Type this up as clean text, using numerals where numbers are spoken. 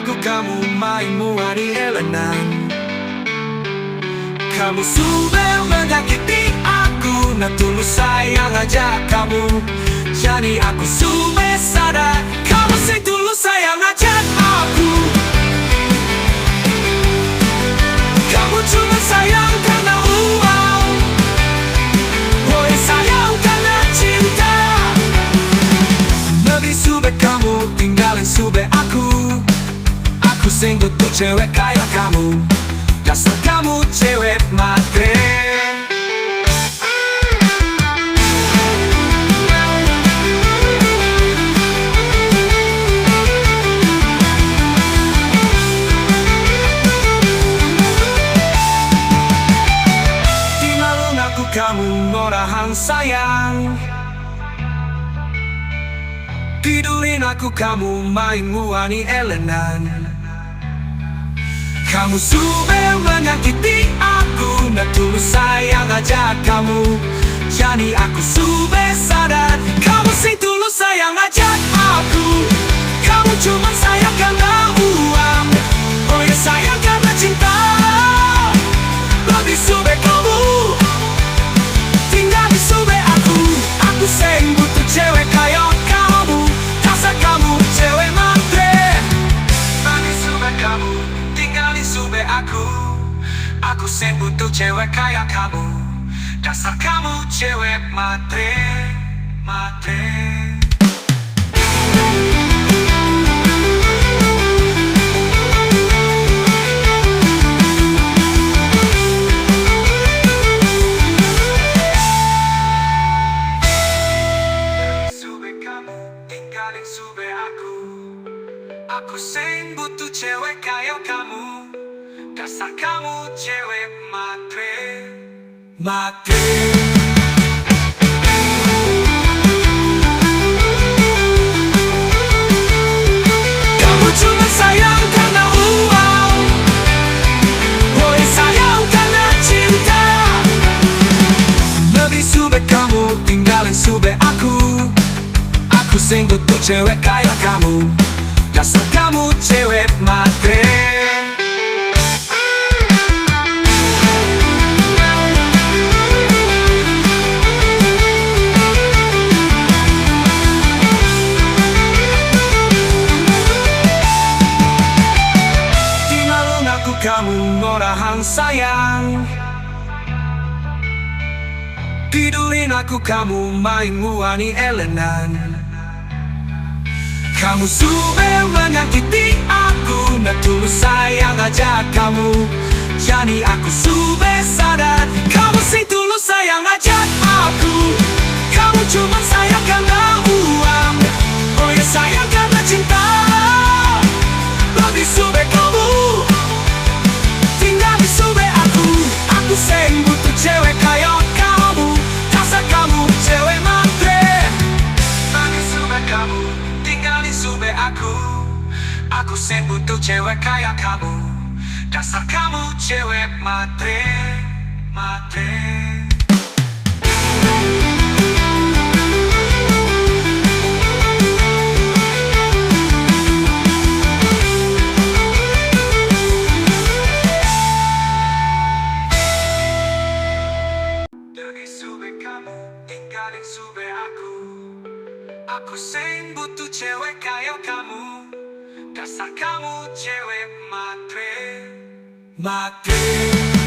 aku kamu mainmu hari elenan. Kamu sudah menyakiti aku, nah tulus sayang aja kamu. Jadi aku sudah sadar, kamu sih tulus sayang aja aku. Kamu cuma sayang karena uang, boy sayang karena cinta. Lebih sudah kamu tinggalin sudah aku. Aku sing butuh cewek kayak kamu. Dasar kamu cewek matre. Tinggalin aku kamu orang sayang. Tidulin aku kamu main muani elenan. Kamu sudah menyakiti aku, nah tulus sayang aja kamu. Jadi aku sudah sadar, kamu sih tulus sayang aja aku. Kamu cuma sayang karena uang, oh ya sayang karena cinta. Lebih sudah kamu tinggal di sudah aku sing butuh cewek kayak kamu. Dasar kamu cewek matre. Lebih sudah kamu tinggal di sudah aku sing butuh cewek kayak kamu. Dasar kamu cewek matre, matre. Sudah kamu tinggalin sudah aku sing butuh cewek kayak kamu. Dasar kamu cewek matre, matre. Kamu cuma sayang karena uang, boy sayang karena cinta. Lebih sudah kamu tinggalin sudah aku sing butuh cewek kayak kamu. Dasar kamu cewek matre. Kamu orang sayang. Tidulin aku kamu main muani elenan. Kamu sudah menyakiti aku, nah tulus sayang aja kamu. Jadi aku sudah sadar, kamu sih tulus sayang aja aku. Kamu cuma sayang karena uang, oh ya sayang karena cinta. Lebih sudah kamu tinggal di sudah aku sing butuh cewek kayak kamu. Dasar kamu cewek matre. Lebih sudah kamu tinggal di sudah aku sing butuh cewek kayak kamu. Dasar kamu cewek matre, matre. Tinggalin sudah aku sing butuh cewek kayak kamu. Dasar kamu cewek matre, matre.